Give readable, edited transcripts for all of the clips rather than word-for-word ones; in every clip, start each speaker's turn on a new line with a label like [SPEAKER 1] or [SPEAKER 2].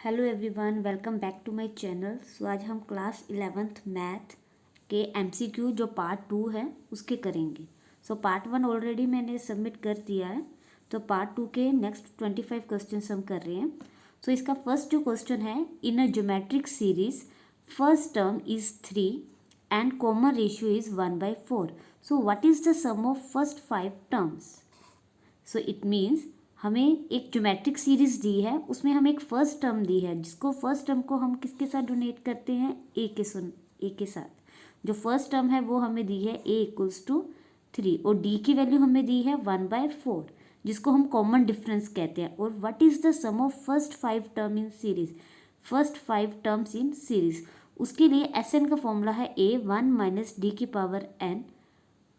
[SPEAKER 1] Hello everyone, welcome back to my channel. So आज हम class 11th math के MCQ जो पार्ट 2 है उसके करेंगे। सो पार्ट 1 ऑलरेडी मैंने सबमिट कर दिया है, तो पार्ट 2 के नेक्स्ट 25 क्वेश्चन हम कर रहे हैं। सो इसका फर्स्ट जो क्वेश्चन है, in a geometric series first term is 3 and common ratio is 1/4। So what is the sum of first 5 terms. So it means हमें एक ज्योमेट्रिक सीरीज दी है, उसमें हमें एक फर्स्ट टर्म दी है, जिसको फर्स्ट टर्म को हम किसके साथ डोनेट करते हैं, ए के साथ। जो फर्स्ट टर्म है वो हमें दी है a=3 और d की वैल्यू हमें दी है 1/4, जिसको हम कॉमन डिफरेंस कहते हैं। और what is the sum of first 5 term in series, first 5 terms in series. उसके लिए Sn का फॉर्मूला है a1 - d⁻n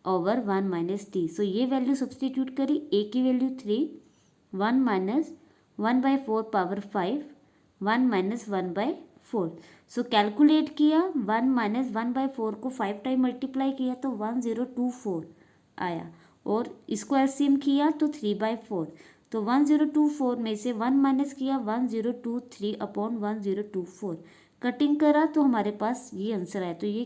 [SPEAKER 1] ओवर 1 - d। सो ये वैल्यू सब्सटीट्यूट करी, a की वैल्यू 3, 1 - 1/4 पावर 5, 1 - 1/4। सो कैलकुलेट किया, 1 - 1/4 को 5 टाइम मल्टीप्लाई किया तो 1024 आया, और इसको एलसीएम किया तो 3/4। तो 1024 में से 1 माइनस किया, 1023 अपॉन 1024, कटिंग करा तो हमारे पास ये आंसर आया। तो ये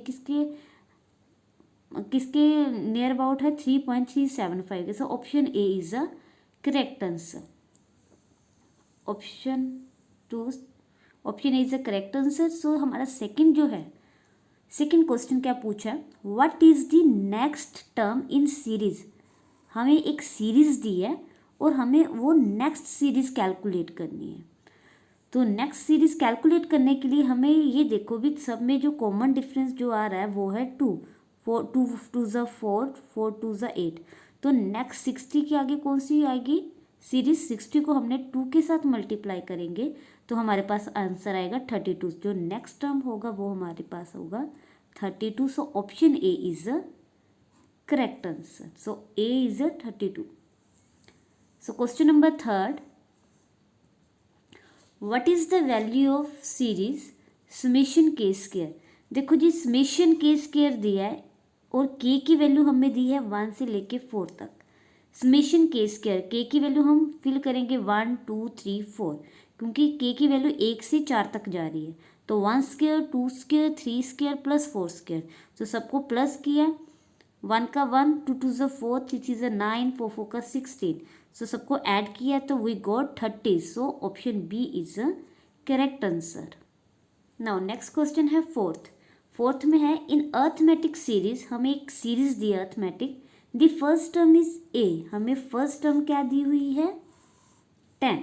[SPEAKER 1] किसके नियर अबाउट है, 3.375। So option A is a correct answer. Option A is a correct answer. So हमारा सेकंड जो है, सेकंड क्वेश्चन क्या पूछा है, what is the next term in series. हमें एक सीरीज दी है और हमें वो नेक्स्ट सीरीज कैलकुलेट करनी है। तो नेक्स्ट सीरीज कैलकुलेट करने के लिए हमें ये देखो भी, सब में जो कॉमन डिफरेंस जो आ रहा है वो है 2, 4 2 2 4, 4 2 8। तो नेक्स्ट 60 के आगे कौन सी आएगी सीरीज, 60 को हमने 2 के साथ मल्टीप्लाई करेंगे तो हमारे पास आंसर आएगा 32। जो नेक्स्ट टर्म होगा वो हमारे पास होगा 32। सो option A is a correct answer. So A is a 32। So question number third, what is the value of series summation के स्क्वायर। देखो जी, समेशन के स्क्वायर दिया है और के की वैल्यू हमें दी है 1 से लेके 4 तक। समेशन के स्क्वायर, के की वैल्यू हम फिल करेंगे 1 2 3 4, क्योंकि के की वैल्यू 1 से 4 तक जा रही है। तो 1 square, 2 square, 3 square plus 4 square. तो सबको प्लस किया, 1 का 1, 2 2 4, 3 3 9, 4 4 का 16। सो सबको ऐड किया तो we got 30। So option B is a correct answer. Now next question है फोर्थ में है, इन अर्थमेटिक सीरीज, हमें एक सीरीज दी है arithmetic, the first term is a. हमें फर्स्ट टर्म क्या दी हुई है, 10,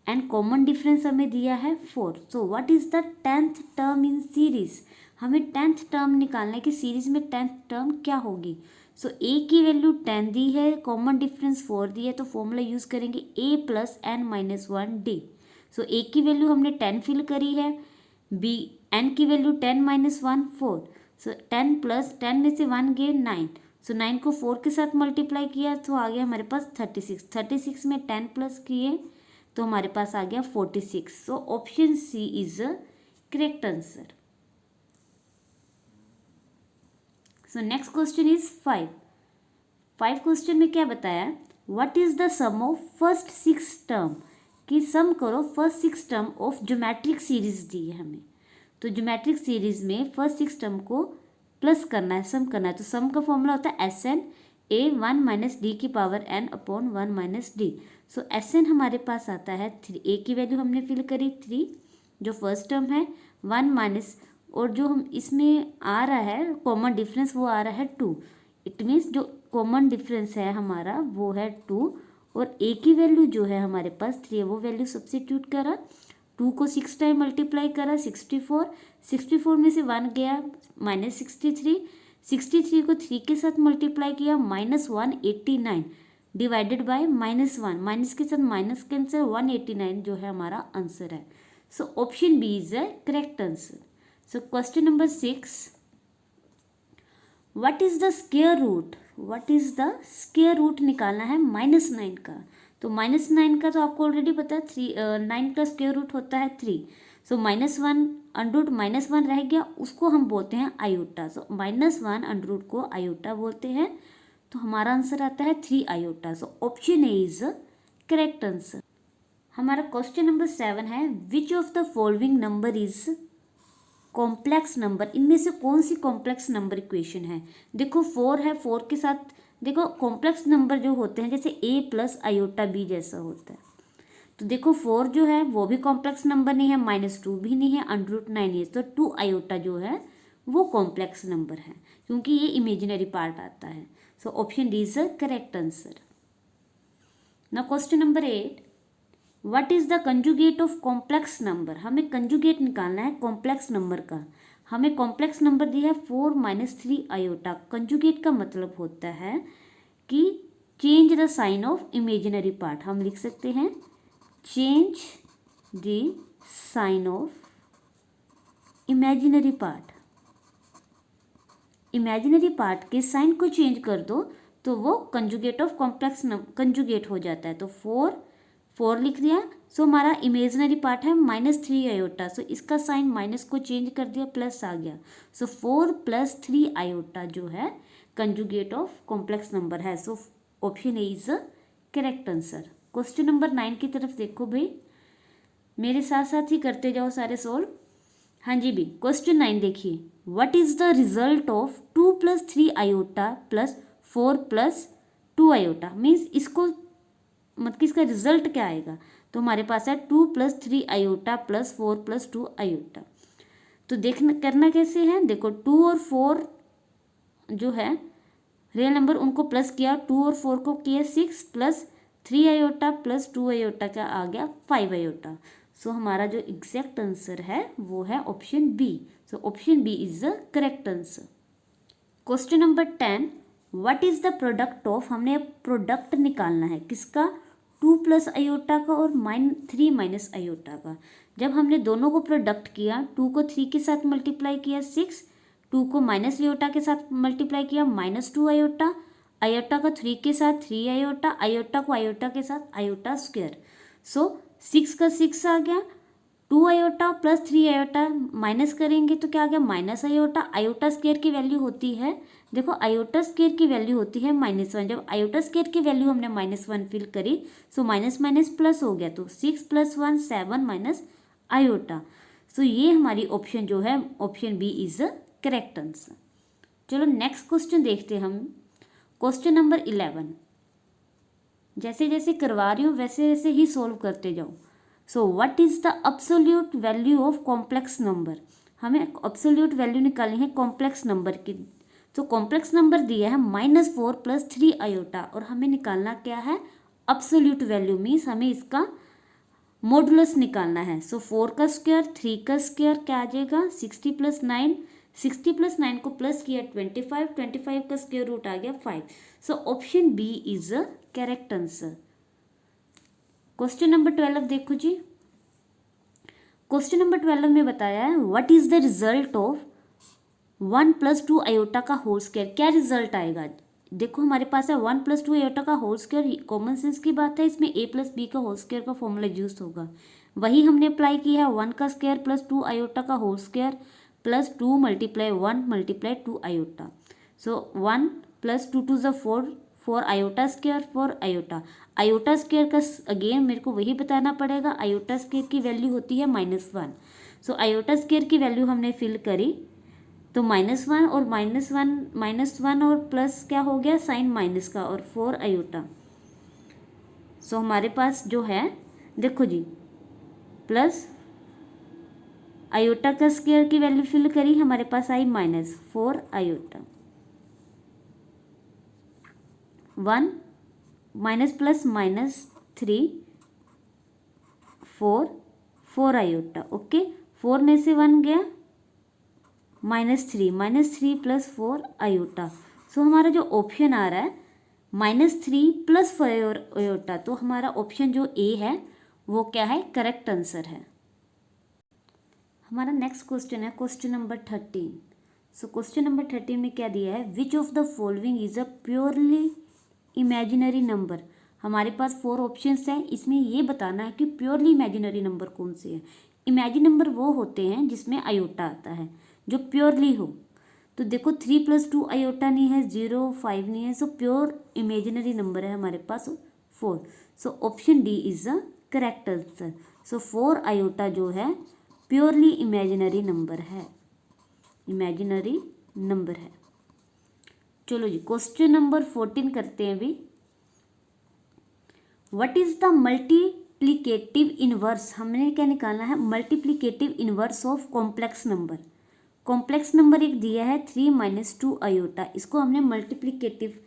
[SPEAKER 1] एंड कॉमन डिफरेंस हमें दिया है 4। सो what is the 10th term in series. हमें 10th टर्म निकालना है कि सीरीज में 10th टर्म क्या होगी। सो ए की वैल्यू 10 दी है, कॉमन डिफरेंस 4 दी है, तो फॉर्मूला यूज करेंगे a + n - 1 d। सो ए की वैल्यू हमने 10 फिल करी है, बी एन की वैल्यू 10 - 1 4। सो 10 + 10 में से 1 गए 9। सो 9 को 4 के साथ मल्टीप्लाई किया तो आ गया हमारे पास 36। 36 में 10 प्लस किए तो हमारे पास आ गया 46। So option C is a correct answer. So next question is 5 question में क्या बताया, what is the sum of first 6 term. कि सम करो first 6 term of geometric series दी है हमें। तो ज्योमेट्रिक सीरीज में फर्स्ट 6 टर्म को प्लस करना है, सम करना है। तो सम का फॉर्मूला होता है Sn a1 - d⁻n upon 1 - d। सो Sn हमारे पास आता है 3, a की वैल्यू हमने फिल करी 3, जो फर्स्ट टर्म है 1 माइनस, और जो हम इसमें आ रहा है कॉमन डिफरेंस वो आ रहा है 2। इट मीन्स जो कॉमन डिफरेंस है हमारा वो है 2, और a की वैल्यू जो है हमारे पास 3 है, वो वैल्यू सब्स्टिट्यूट करा, 2 को 6 टाइम मल्टीप्लाई करा 64। 64 में से 1 गया -63, 63 को 3 के साथ मल्टीप्लाई किया -189 डिवाइडेड बाय -1, माइनस के साथ माइनस कैंसर, 189 जो है हमारा आंसर है। So option B is the correct answer. So question number 6, what is the square root. What is the square root निकालना है -9 का। तो -9 का तो आपको ऑलरेडी पता है, 9 का स्क्वायर रूट होता है 3। सो -1 अंडरूट -1 रह गया, उसको हम बोलते हैं आयोटा। सो -1 अंडरूट को आयोटा बोलते हैं, तो हमारा आंसर आता है 3 iota. So option A is correct answer. हमारा क्वेश्चन नंबर 7 है, विच of the following number is complex number, इनमें से कौन सी कॉम्प्लेक्स नंबर इक्वेशन है। देखो 4 है, 4 के साथ देखो कॉम्प्लेक्स नंबर जो होते हैं जैसे a प्लस आयोटा b जैसा होता है। तो देखो 4 जो है वो भी कॉम्प्लेक्स नंबर नहीं है, -2 भी नहीं है, √9 है, तो 2 आयोटा जो है वो कॉम्प्लेक्स नंबर है क्योंकि ये इमेजिनरी पार्ट आता है। So option D is the correct answer. Now question number 8, what is the conjugate of complex number. हमें कंजुगेट निकालना है कॉम्प्लेक्स नंबर का। हमें कॉम्प्लेक्स नंबर दिया है 4 - 3 आयोटा। कंजुगेट का मतलब होता है कि change the sign of imaginary part. हम लिख सकते हैं change the sign of imaginary part. Imaginary part के साइन को चेंज कर दो तो वो कंजुगेट ऑफ कॉम्प्लेक्स कंजुगेट हो जाता है। तो 4 लिख दिया, सो हमारा इमेजिनरी पार्ट है -3 आयोटा, सो इसका साइन माइनस को चेंज कर दिया, प्लस आ गया। सो 4 + 3 आयोटा जो है कंजुगेट ऑफ कॉम्प्लेक्स नंबर है। So option A is the correct answer. Question number 9 की तरफ देखो भाई, मेरे साथ साथ ही करते जाओ सारे सोल्व। हाँ जी भी, क्वेश्चन 9 देखिए, what is the result of 2 + 3 iota plus 4 + 2 iota. Means इसको मतलब इसका रिजल्ट क्या आएगा। तो हमारे पास है 2 + 3 आयोटा प्लस 4 + 2 आयोटा। तो देखना करना कैसे है, देखो 2 और 4 जो है रियल नंबर उनको प्लस किया, 2 और 4 को किया 6 + 3 आयोटा प्लस 2 आयोटा का आ गया 5 आयोटा। सो हमारा जो एग्जैक्ट आंसर है वो है option B. So option B is the correct answer. Question number 10, what is the product of, हमने प्रोडक्ट निकालना है किसका, 2 + आयोटा का और -3 आयोटा का। जब हमने दोनों को प्रोडक्ट किया, 2 को 3 के साथ मल्टीप्लाई किया 6, 2 को माइनस आयोटा के साथ मल्टीप्लाई किया -2 आयोटा, आयोटा का 3 के साथ 3 आयोटा, आयोटा को आयोटा के साथ आयोटा स्क्वायर। सो 6 का 6 आ गया, 2 आयोटा प्लस 3 आयोटा माइनस करेंगे तो क्या आ गया माइनस आयोटा। आयोटा स्क्वायर की वैल्यू होती है, देखो आयोटा स्क्वायर की वैल्यू होती है -1। जब आयोटा स्क्वायर की वैल्यू हमने -1 फिल करी, सो माइनस माइनस प्लस हो गया, तो 6 + 1 7 माइनस आयोटा। सो ये हमारी ऑप्शन जो है option B is the correct answer. चलो नेक्स्ट क्वेश्चन देखते हैं हम। क्वेश्चन नंबर 11, जैसे जैसे करवा रही हूँ वैसे वैसे ही सोल्व करते जाओ। सो what is the absolute value of complex number. हमें अब्सोल्यूट वैल्यू निकालनी है कॉम्प्लेक्स नंबर की। तो कॉम्प्लेक्स नंबर दिया है -4 + 3 आयोटा और हमें निकालना क्या है अब्सोल्यूट वैल्यू। मीन्स हमें इसका मॉडुलस निकालना है। सो 4 का स्क्वायर, 3 का स्क्वायर क्या आ जाएगा 60 + 9, 60 + 9 को प्लस किया 25, 25 का स्क्वायर रूट आ गया 5। So option B is the correct answer. Question number 12 देखो जी। क्वेश्चन नंबर 12 में बताया है what is the result of 1 + 2 iota का होल स्क्वायर। क्या रिजल्ट आएगा, देखो हमारे पास है 1 + 2 आयोटा का होल स्क्वायर, कॉमन सेंस की बात है, इसमें a + b का होल स्क्वायर का फॉर्मूला यूज होगा। वही हमने अप्लाई किया है 1 का स्क्वायर प्लस 2 आयोटा का होल स्क्वायर प्लस 2 × 1 × 2 आयोटा। सो 1 + 2 × 4, 4 iota square 4 iota. Iota square का अगेन मेरे को वही बताना पड़ेगा, आयोटा स्क्वायर की वैल्यू होती है -1। सो आयोटा स्क्वायर की वैल्यू हमने फिल करी, तो -1 और -1 और प्लस क्या हो गया साइन माइनस का और 4 आयोटा। सो हमारे पास जो है देखो जी प्लस आयोटा का स्क्वायर की वैल्यू फिल करी, हमारे पास आई -4 iota, 1 minus plus -3 4 iota. Okay, 4 में से 1 गया -3 + 4 आयोटा। सो हमारा जो ऑप्शन आ रहा है -3 + 4 आयोटा, तो हमारा ऑप्शन जो ए है वो क्या है करेक्ट आंसर है। हमारा नेक्स्ट क्वेश्चन है क्वेश्चन नंबर 13। सो क्वेश्चन नंबर 13 में क्या दिया है, विच of the following is a purely imaginary number. हमारे पास 4 ऑप्शंस हैं, इसमें ये बताना है कि प्योरली इमेजिनरी नंबर कौन से है। इमेजिन नंबर वो होते हैं जिसमें आयोटा आता है, जो प्योरली हो। तो देखो 3 + 2 आयोटा नहीं है, 0 5 नहीं है, सो प्योर इमेजिनरी नंबर है हमारे पास 4। So option D is the correct answer. So 4 iota जो है प्योरली इमेजिनरी नंबर है, इमेजिनरी नंबर है। चलो जी क्वेश्चन नंबर 14 करते हैं अभी। What is the multiplicative inverse, हमने क्या निकालना है, multiplicative inverse of complex number. Complex number एक दिया है 3 - 2 आयोटा, इसको हमने मल्टीप्लिकेटिव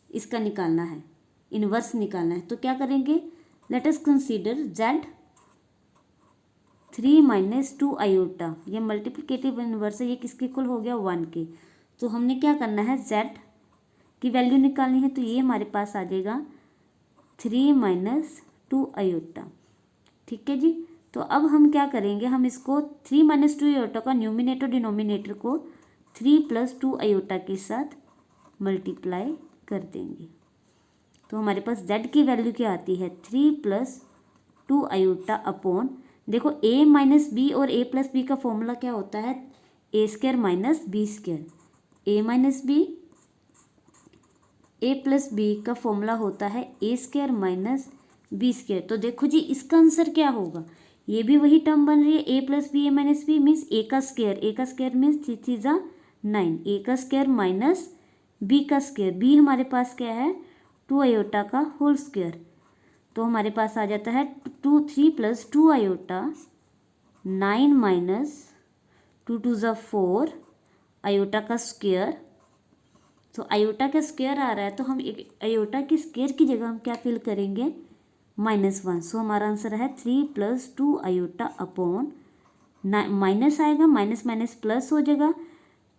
[SPEAKER 1] इसका निकालना है, इनवर्स निकालना है। तो क्या करेंगे, let us consider z 3 - 2 iota, ये मल्टीप्लिकेटिव इनवर्स है, ये किसके इक्वल हो गया 1 के। तो हमने क्या करना है, z की वैल्यू निकालनी है, तो ये हमारे पास आ जाएगा 3 - 2 आयोटा। ठीक है जी। तो अब हम क्या करेंगे, हम इसको 3 - 2 आयोटा का न्यूमिनेटर डिनोमिनेटर को 3 + 2 आयोटा के साथ मल्टीप्लाई कर देंगे। तो हमारे पास z की वैल्यू क्या आती है, 3 + 2 आयोटा अपॉन, देखो a - b और a + b का फॉर्मूला क्या होता है, a² - b²। a + b का फॉर्मूला होता है a² - b²। तो देखो जी इसका आंसर क्या होगा, ये भी वही टर्म बन रही है, a + b a - b means a² means 3 × 3 = 9, a² - b²। b हमारे पास क्या है, 2 आयोटा का होल स्क्वायर। तो हमारे पास आ जाता है 3 + 2 आयोटा, 9 - 2 × 2 = 4 आयोटा का स्क्वायर। तो आयोटा का स्क्वायर आ रहा है, तो हम एक आयोटा की स्क्वायर की जगह हम क्या फिल करेंगे, -1। सो हमारा आंसर है 3 + 2 आयोटा अपॉन, माइनस आएगा, माइनस प्लस हो जाएगा,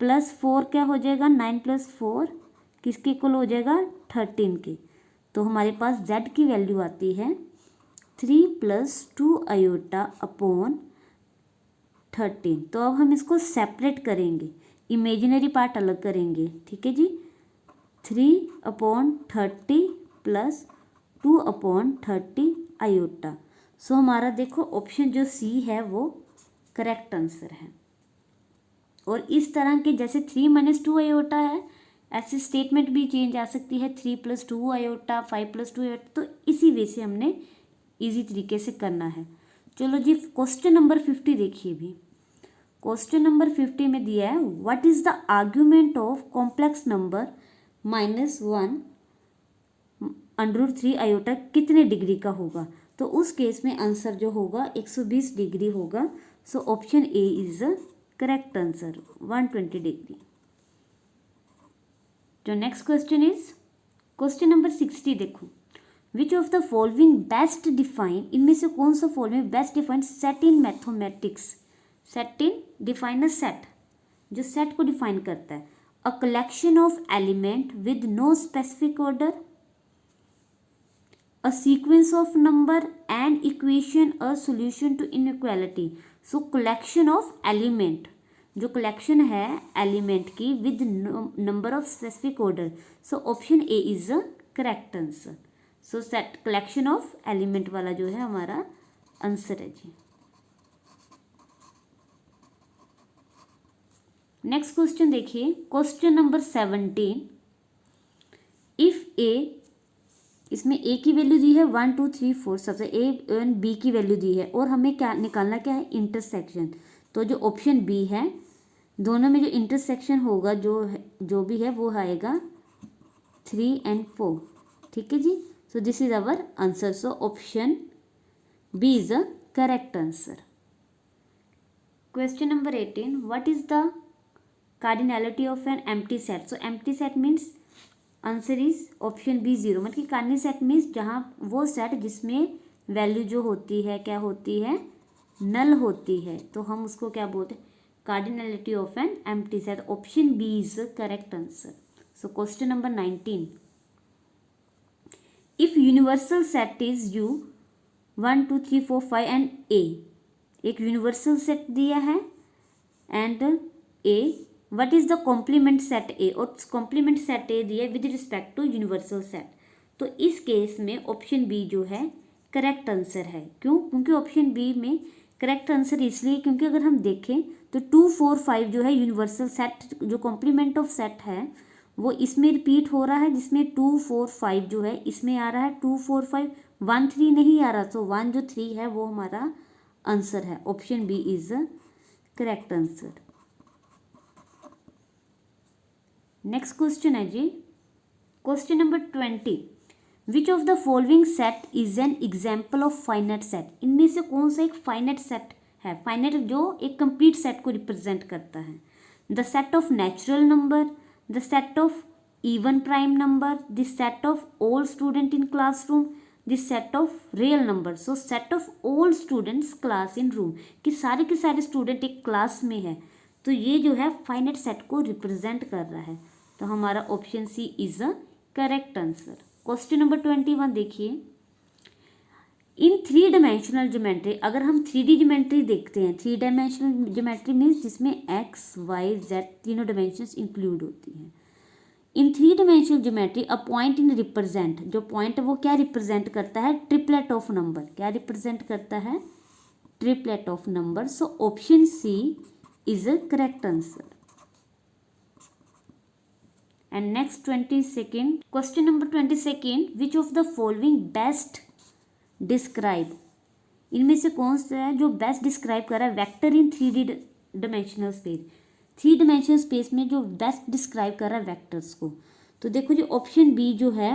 [SPEAKER 1] +4 क्या हो जाएगा, 9 + 4 किसके इक्वल हो जाएगा, 13 के। तो हमारे पास z की वैल्यू आती है 3 + 2 आयोटा अपॉन 13। तो अब हम इसको सेपरेट करेंगे, इमेजिनरी पार्ट अलग करेंगे। ठीक है जी, 3/30 + 2/30 आयोटा। सो हमारा देखो ऑप्शन जो सी है वो करेक्ट आंसर है। और इस तरह के जैसे 3 - 2 आयोटा है, ऐसे स्टेटमेंट भी चेंज आ सकती है, 3 + 2 आयोटा, 5 + 2 आयोटा। तो इसी वे से हमने इजी तरीके से करना है। चलो जी क्वेश्चन नंबर 50 देखिए भी। क्वेश्चन नंबर 50 में दिया है, what is the argument of complex number -1 √3 iota कितने डिग्री का होगा। तो उस केस में आंसर जो होगा 120 डिग्री होगा। So option A is the correct answer, 120 degree. जो next question is question number 60 देखो, which of the following best define, इनमें से कौन सा following best define set in mathematics. Set in define a set, जो set को define करता है, a collection of element with no specific order, a sequence of number and equation a solution to inequality। so collection of element, जो collection है element की with number of specific order। so option A is the correct answer। so set collection of element वाला जो है हमारा answer है जी। Next question देखिए, question number 17। If ए, इसमें ए की वैल्यू दी है 1 2 3 4, सबसे ए एंड बी की वैल्यू दी है, और हमें क्या निकालना क्या है, इंटरसेक्शन। तो जो ऑप्शन बी है, दोनों में जो इंटरसेक्शन होगा जो भी है वो आएगा 3 और 4। ठीक है जी। So this is our answer. So option B is the correct answer. Question number 18, what is the cardinality of an empty set. So empty set means answer is option B 0। मतलब कि कार्डिनल सेट मीन्स जहाँ वो set जिसमें value जो होती है क्या होती है, नल होती है। तो हम उसको क्या बोलते हैं, cardinality of an empty set. Option B is correct answer. So question number 19, if universal set is U 1 2 3 4 5 and A, एक यूनिवर्सल सेट दिया है and A, what is the complement set A, और कॉम्प्लीमेंट सेट ए दिया with respect to universal set. तो इस case में option B जो है करेक्ट आंसर है। क्यों, क्योंकि ऑप्शन बी में करेक्ट आंसर इसलिए क्योंकि अगर हम देखें तो 2 4 5 जो है यूनिवर्सल सेट, जो कॉम्प्लीमेंट ऑफ सेट है वो इसमें रिपीट हो रहा है, जिसमें 2 4 5 जो है इसमें आ रहा है 2 4 5, 1 3 नहीं आ रहा, तो 1 जो 3 है वो हमारा आंसर है। Option B is correct answer. Next question है जी, question number 20, which of the following set is an example of finite set. इनमें से कौन सा एक फाइनाइट सेट है? फाइनाइट जो एक कंप्लीट सेट को रिप्रेजेंट करता है। The set of natural number, the set of even prime number, the set of all student in classroom, the set of real number. So set of all students class in room, कि सारे के सारे student एक class में है, तो ये जो है फाइनाइट सेट को रिप्रेजेंट कर रहा है। तो हमारा option C is a correct answer. Question number 21 देखिए, इन 3 डायमेंशनल ज्योमेट्री, अगर हम 3D ज्योमेट्री देखते हैं, 3 डायमेंशनल ज्योमेट्री मीन्स जिसमें एक्स वाई जेड तीनों डायमेंशंस इंक्लूड होती हैं। In 3 dimensional geometry a point in represent, जो पॉइंट है वो क्या रिप्रेजेंट करता है? Triplet of number. क्या रिप्रेजेंट करता है? Triplet of number. So option C is a correct answer. And next 22nd question, number 22, which of the following best describe, इनमें से कौन सा है जो बेस्ट डिस्क्राइब कर रहा है वेक्टर इन 3D dimensional space. 3 dimensional space में जो बेस्ट डिस्क्राइब कर रहा है वेक्टर्स को, तो देखो जी ऑप्शन बी जो है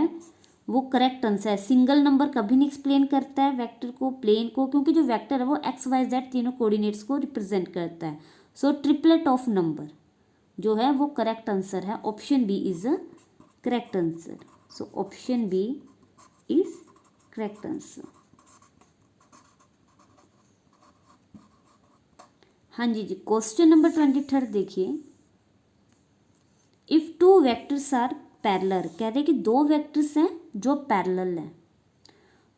[SPEAKER 1] वो करेक्ट आंसर है। सिंगल नंबर कभी नहीं एक्सप्लेन करता है वेक्टर को, प्लेन को, क्योंकि जो वेक्टर है वो एक्स वाई जेड तीनों कोऑर्डिनेट्स को रिप्रेजेंट करता है। सो ट्रिपलेट ऑफ नंबर जो है वो करेक्ट आंसर है। Option B is a correct answer. So option B is correct answer. हाँ जी जी, क्वेश्चन नंबर 23 देखिए, इफ 2 वेक्टर्स आर पैरेलल, कह रहे कि 2 वेक्टर्स हैं जो पैरेलल हैं,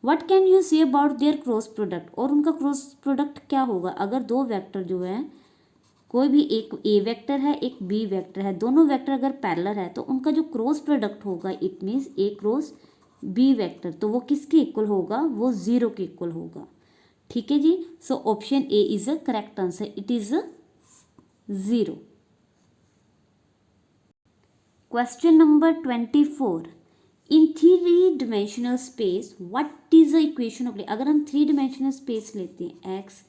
[SPEAKER 1] what can you say about their cross product, और उनका क्रॉस प्रोडक्ट क्या होगा? अगर 2 वेक्टर जो है, कोई भी एक ए वेक्टर है एक बी वेक्टर है, दोनों वेक्टर अगर पैरेलल है तो उनका जो क्रॉस प्रोडक्ट होगा it means A cross B vector, तो वो किसके इक्वल होगा? वो 0 के इक्वल होगा। ठीक है जी। So option A is a correct answer, it is 0। Question number 24, in 3 dimensional space what is the equation of, अगर हम 3 डायमेंशनल स्पेस लेते हैं एक्स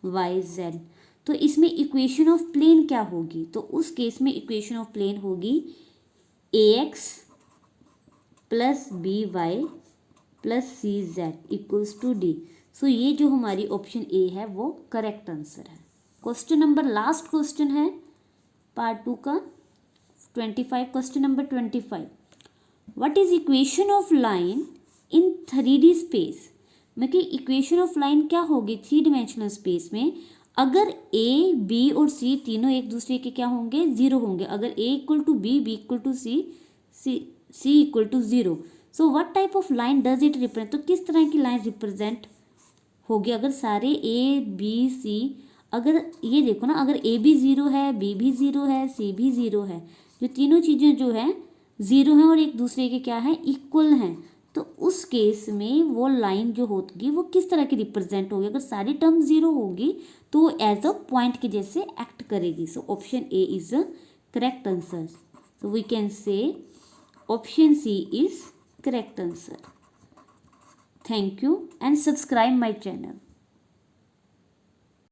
[SPEAKER 1] वाई जेड, तो इसमें इक्वेशन ऑफ प्लेन क्या होगी? तो उस केस में इक्वेशन ऑफ प्लेन होगी A X plus B Y plus C Z equals to D. So ये जो हमारी ऑप्शन ए है वो करेक्ट आंसर है। क्वेश्चन नंबर लास्ट क्वेश्चन है पार्ट 2 का 25, question number 25, what is equation of line in 3D space. मैं कि इक्वेशन ऑफ लाइन क्या होगी 3 डायमेंशनल स्पेस में, अगर ए बी और सी तीनों एक दूसरे के क्या होंगे? 0 होंगे। अगर A equal to B, B equal to C, C equal to 0। So what type of line does it represent, तो किस तरह की लाइन रिप्रेजेंट होगी अगर सारे ए बी सी, अगर ये देखो ना, अगर ए भी 0 है, बी भी 0 है, सी भी 0 है, जो तीनों चीज़ें जो है 0 हैं और एक दूसरे के क्या है? इक्वल हैं, तो उस केस में वो लाइन जो होगी वो किस तरह की रिप्रेजेंट होगी? अगर सारी टर्म 0 होगी तो एज अ पॉइंट के जैसे एक्ट करेगी। So option A is a correct answer. So we can say option C is correct answer. Thank you and subscribe my channel.